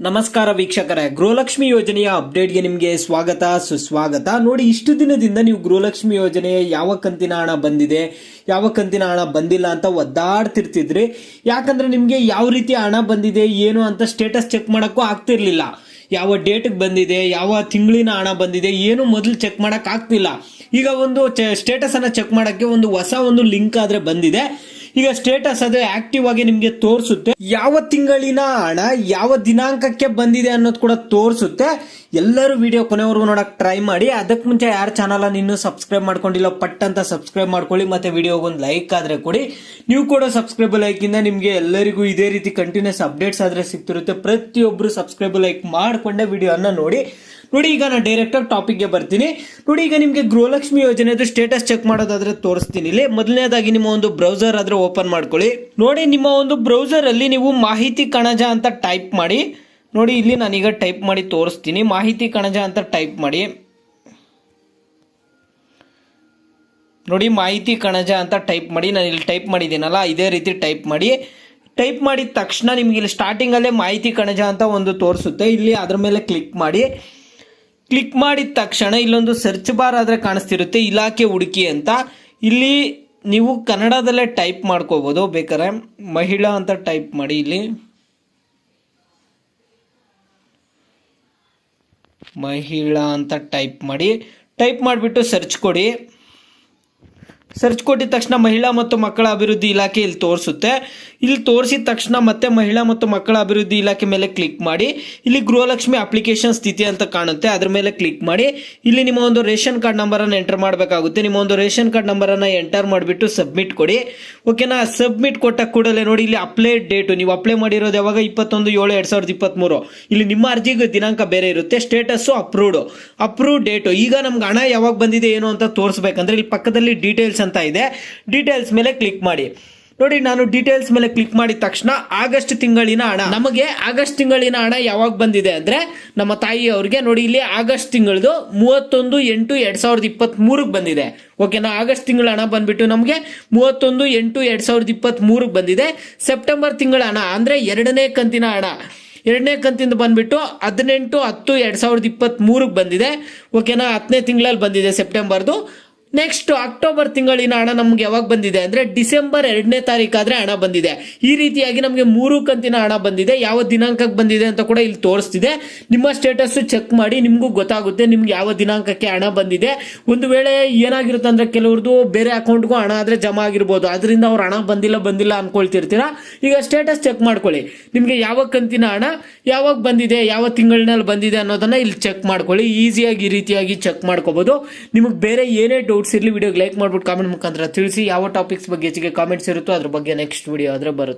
ನಮಸ್ಕಾರ ವೀಕ್ಷಕರೇ, ಗೃಹಲಕ್ಷ್ಮಿ ಯೋಜನೆಯ ಅಪ್ಡೇಟ್ಗೆ ನಿಮಗೆ ಸ್ವಾಗತ ಸುಸ್ವಾಗತ. ನೋಡಿ, ಇಷ್ಟು ದಿನದಿಂದ ನೀವು ಗೃಹಲಕ್ಷ್ಮಿ ಯೋಜನೆಯ ಯಾವ ಕಂತಿನ ಹಣ ಬಂದಿದೆ, ಯಾವ ಕಂತಿನ ಹಣ ಬಂದಿಲ್ಲ ಅಂತ ಒದ್ದಾಡ್ತಿರ್ತಿದ್ರಿ. ಯಾಕಂದ್ರೆ ನಿಮಗೆ ಯಾವ ರೀತಿ ಹಣ ಬಂದಿದೆ ಏನು ಅಂತ ಸ್ಟೇಟಸ್ ಚೆಕ್ ಮಾಡಕ್ಕೂ ಆಗ್ತಿರ್ಲಿಲ್ಲ. ಯಾವ ಡೇಟ್ಗೆ ಬಂದಿದೆ, ಯಾವ ತಿಂಗಳಿನ ಹಣ ಬಂದಿದೆ ಏನು ಮೊದಲು ಚೆಕ್ ಮಾಡಕ್ ಆಗ್ತಿಲ್ಲ. ಈಗ ಒಂದು ಸ್ಟೇಟಸ್ ಅನ್ನ ಚೆಕ್ ಮಾಡಕ್ಕೆ ಹೊಸ ಲಿಂಕ್ ಆದ್ರೆ ಬಂದಿದೆ. ಈಗ ಸ್ಟೇಟಸ್ ಅದು ಆಕ್ಟಿವ್ ಆಗಿ ನಿಮ್ಗೆ ತೋರಿಸುತ್ತೆ. ಯಾವ ತಿಂಗಳಿನ ಹಣ ಯಾವ ದಿನಾಂಕಕ್ಕೆ ಬಂದಿದೆ ಅನ್ನೋದು ಕೂಡ ತೋರಿಸುತ್ತೆ. ಎಲ್ಲರೂ ವಿಡಿಯೋ ಕೊನೆವರೆಗೂ ನೋಡಕ್ ಟ್ರೈ ಮಾಡಿ. ಅದಕ್ಕೆ ಮುಂಚೆ ಯಾರು ಚಾನಲ್ ಇನ್ನೂ ಸಬ್ಸ್ಕ್ರೈಬ್ ಮಾಡ್ಕೊಂಡಿಲ್ಲ ಪಟ್ ಅಂತ ಸಬ್ಸ್ಕ್ರೈಬ್ ಮಾಡ್ಕೊಳ್ಳಿ. ಮತ್ತೆ ವಿಡಿಯೋಗೊಂದು ಲೈಕ್ ಆದ್ರೆ ಕೊಡಿ. ನೀವು ಕೂಡ ಸಬ್ಸ್ಕ್ರೈಬ್ ಲೈಕ್ ಇಂದ ನಿಮ್ಗೆ ಎಲ್ಲರಿಗೂ ಇದೇ ರೀತಿ ಕಂಟಿನ್ಯೂಸ್ ಅಪ್ಡೇಟ್ಸ್ ಆದ್ರೆ ಸಿಗ್ತಿರುತ್ತೆ. ಪ್ರತಿಯೊಬ್ರು ಸಬ್ಸ್ಕ್ರೈಬ್ ಲೈಕ್ ಮಾಡ್ಕೊಂಡೆ ವಿಡಿಯೋ ಅನ್ನ ನೋಡಿ. ಈಗ ನಾನು ಡೈರೆಕ್ಟ್ ಆಗಿ ಟಾಪಿಕ್ ಗೆ ಬರ್ತೀನಿ. ನೋಡಿ, ಈಗ ನಿಮ್ಗೆ ಗೃಹಲಕ್ಷ್ಮಿ ಯೋಜನೆದು ಸ್ಟೇಟಸ್ ಚೆಕ್ ಮಾಡೋದಾದ್ರೆ ತೋರಿಸ್ತೀನಿ. ಇಲ್ಲಿ ಮೊದಲನೇದಾಗಿ ನಿಮ್ಮ ಒಂದು ಬ್ರೌಸರ್ ಆದ್ರೆ ಓಪನ್ ಮಾಡ್ಕೊಳ್ಳಿ. ನೋಡಿ, ನಿಮ್ಮ ಒಂದು ಬ್ರೌಸರ್ ಅಲ್ಲಿ ನೀವು ಮಾಹಿತಿ ಕಣಜ ಅಂತ ಟೈಪ್ ಮಾಡಿ. ನೋಡಿ, ಇಲ್ಲಿ ನಾನೀಗ ಟೈಪ್ ಮಾಡಿ ತೋರಿಸ್ತೀನಿ. ಮಾಹಿತಿ ಕಣಜ ಅಂತ ಟೈಪ್ ಮಾಡಿ. ನೋಡಿ, ಮಾಹಿತಿ ಕಣಜ ಅಂತ ಟೈಪ್ ಮಾಡಿ. ನಾನು ಇಲ್ಲಿ ಟೈಪ್ ಮಾಡಿದ್ದೀನಲ್ಲ, ಇದೇ ರೀತಿ ಟೈಪ್ ಮಾಡಿ. ಟೈಪ್ ಮಾಡಿದ ತಕ್ಷಣ ನಿಮ್ಗೆ ಇಲ್ಲಿ ಸ್ಟಾರ್ಟಿಂಗ್ ಅಲ್ಲೇ ಮಾಹಿತಿ ಕಣಜ ಅಂತ ಒಂದು ತೋರಿಸುತ್ತೆ. ಇಲ್ಲಿ ಅದ್ರ ಮೇಲೆ ಕ್ಲಿಕ್ ಮಾಡಿ. ಕ್ಲಿಕ್ ಮಾಡಿದ ತಕ್ಷಣ ಇಲ್ಲೊಂದು ಸರ್ಚ್ ಬಾರ್ ಆದ್ರೆ ಕಾಣಿಸ್ತಿರುತ್ತೆ, ಇಲಾಖೆ ಹುಡುಕಿ ಅಂತ. ಇಲ್ಲಿ ನೀವು ಕನ್ನಡದಲ್ಲೇ ಟೈಪ್ ಮಾಡ್ಕೋಬಹುದು. ಬೇಕಾದ್ರೆ ಮಹಿಳಾ ಅಂತ ಟೈಪ್ ಮಾಡಿ. ಇಲ್ಲಿ ಮಹಿಳಾ ಅಂತ ಟೈಪ್ ಮಾಡಿ. ಟೈಪ್ ಮಾಡಿಬಿಟ್ಟು ಸರ್ಚ್ ಕೊಡಿ. ಸರ್ಚ್ ಕೊಟ್ಟಿದ ತಕ್ಷಣ ಮಹಿಳಾ ಮತ್ತು ಮಕ್ಕಳ ಅಭಿವೃದ್ಧಿ ಇಲಾಖೆ ಇಲ್ಲಿ ತೋರಿಸುತ್ತೆ. ಇಲ್ಲಿ ತೋರಿಸಿದ ತಕ್ಷಣ ಮತ್ತೆ ಮಹಿಳಾ ಮತ್ತು ಮಕ್ಕಳ ಅಭಿವೃದ್ಧಿ ಇಲಾಖೆ ಮೇಲೆ ಕ್ಲಿಕ್ ಮಾಡಿ. ಇಲ್ಲಿ ಗೃಹಲಕ್ಷ್ಮಿ ಅಪ್ಲಿಕೇಶನ್ ಸ್ಥಿತಿ ಅಂತ ಕಾಣುತ್ತೆ, ಅದ್ರ ಮೇಲೆ ಕ್ಲಿಕ್ ಮಾಡಿ. ಇಲ್ಲಿ ನಿಮ್ಮ ಒಂದು ರೇಷನ್ ಕಾರ್ಡ್ ನಂಬರ್ ಅನ್ನು ಎಂಟರ್ ಮಾಡಬೇಕಾಗುತ್ತೆ. ನಿಮ್ಮ ಒಂದು ರೇಷನ್ ಕಾರ್ಡ್ ನಂಬರ್ ಅನ್ನ ಎಂಟರ್ ಮಾಡಿಬಿಟ್ಟು ಸಬ್ಮಿಟ್ ಕೊಡಿ. ಓಕೆನಾ? ಸಬ್ಮಿಟ್ ಕೊಟ್ಟ ಕೂಡಲೇ ನೋಡಿ, ಇಲ್ಲಿ ಅಪ್ಲೈ ಡೇಟ್ ನೀವು ಅಪ್ಲೈ ಮಾಡಿರೋದು ಯಾವಾಗ 21/7/2023. ಇಲ್ಲಿ ನಿಮ್ಮ ಅರ್ಜಿಗೆ ದಿನಾಂಕ ಬೇರೆ ಇರುತ್ತೆ. Status approved date. ಈಗ ನಮ್ಗೆ ಹಣ ಯಾವಾಗ ಬಂದಿದೆ ಏನು ಅಂತ ತೋರಿಸ್ಬೇಕಂದ್ರೆ ಇಲ್ಲಿ ಪಕ್ಕದಲ್ಲಿ ಡೀಟೇಲ್ಸ್ ಅಂತ ಇದೆ. ಡೀಟೇಲ್ಸ್ ಮೇಲೆ ಕ್ಲಿಕ್ ಮಾಡಿ. ನೋಡಿ, ನಾನು ಡೀಟೇಲ್ಸ್ ಮೇಲೆ ಕ್ಲಿಕ್ ಮಾಡಿದ ತಕ್ಷಣ ಆಗಸ್ಟ್ ತಿಂಗಳಿನ ಹಣ ನಮಗೆ ಯಾವಾಗ ಬಂದಿದೆ ಅಂದ್ರೆ ನಮ್ಮ ತಾಯಿಯವ್ರಿಗೆ ನೋಡಿ, ಇಲ್ಲಿ ಆಗಸ್ಟ್ ತಿಂಗಳದು 31/8/2023 ಬಂದಿದೆ. ಓಕೆನಾ? ಆಗಸ್ಟ್ ತಿಂಗಳ ಹಣ ಬಂದ್ಬಿಟ್ಟು ನಮಗೆ 31/8/2023 ಬಂದಿದೆ. ಸೆಪ್ಟೆಂಬರ್ ತಿಂಗಳ ಹಣ ಅಂದ್ರೆ ಎರಡನೇ ಕಂತಿಂದ ಬಂದ್ಬಿಟ್ಟು 18/10/2023 ಬಂದಿದೆ. ಓಕೆನಾ? 10ನೇ ತಿಂಗಳಲ್ಲಿ ಬಂದಿದೆ ಸೆಪ್ಟೆಂಬರ್ದು. ನೆಕ್ಸ್ಟ್ ಅಕ್ಟೋಬರ್ ತಿಂಗಳಿನ ಹಣ ನಮ್ಗೆ ಯಾವಾಗ ಬಂದಿದೆ ಅಂದ್ರೆ ಡಿಸೆಂಬರ್ 2ನೇ ತಾರೀಕಾದ್ರೆ ಹಣ ಬಂದಿದೆ. ಈ ರೀತಿಯಾಗಿ ನಮಗೆ 3 ಕಂತಿನ ಹಣ ಬಂದಿದೆ. ಯಾವ ದಿನಾಂಕಕ್ಕೆ ಬಂದಿದೆ ಅಂತ ಕೂಡ ಇಲ್ಲಿ ತೋರಿಸ್ತಿದೆ. ನಿಮ್ಮ ಸ್ಟೇಟಸ್ ಚೆಕ್ ಮಾಡಿ, ನಿಮ್ಗೂ ಗೊತ್ತಾಗುತ್ತೆ ನಿಮ್ಗೆ ಯಾವ ದಿನಾಂಕಕ್ಕೆ ಹಣ ಬಂದಿದೆ. ಒಂದು ವೇಳೆ ಏನಾಗಿರುತ್ತೆ ಅಂದ್ರೆ ಕೆಲವ್ರದ್ದು ಬೇರೆ ಅಕೌಂಟ್ಗೂ ಹಣ ಆದ್ರೆ ಜಮಾ ಆಗಿರ್ಬೋದು, ಅದರಿಂದ ಅವ್ರ ಹಣ ಬಂದಿಲ್ಲ ಅನ್ಕೊಳ್ತಿರ್ತೀರಾ. ಈಗ ಸ್ಟೇಟಸ್ ಚೆಕ್ ಮಾಡ್ಕೊಳ್ಳಿ. ನಿಮ್ಗೆ ಯಾವ ಕಂತಿನ ಹಣ ಯಾವಾಗ ಬಂದಿದೆ, ಯಾವ ತಿಂಗಳಿನಲ್ಲಿ ಬಂದಿದೆ ಅನ್ನೋದನ್ನ ಇಲ್ಲಿ ಚೆಕ್ ಮಾಡ್ಕೊಳ್ಳಿ. ಈಸಿಯಾಗಿ ಈ ರೀತಿಯಾಗಿ ಚೆಕ್ ಮಾಡ್ಕೋಬಹುದು. ನಿಮಗೆ ಬೇರೆ ಏನೇ ಡೌಟ್ಸ್ ಇರಲಿ ವಿಡಿಯೋಗೆ ಲೈಕ್ ಮಾಡ್ಬಿಟ್ಟು ಕಾಮೆಂಟ್ ಮುಖಾಂತರ ತಿಳಿಸಿ. ಯಾವ ಟಾಪಿಕ್ಸ್ ಬಗ್ಗೆ ಹೆಚ್ಚಿಗೆ ಕಾಮೆಂಟ್ಸ್ ಇರುತ್ತೋ ಅದ್ರ ಬಗ್ಗೆ ನೆಕ್ಸ್ಟ್ ವಿಡಿಯೋ ಆದ್ರೆ ಬರುತ್ತೆ.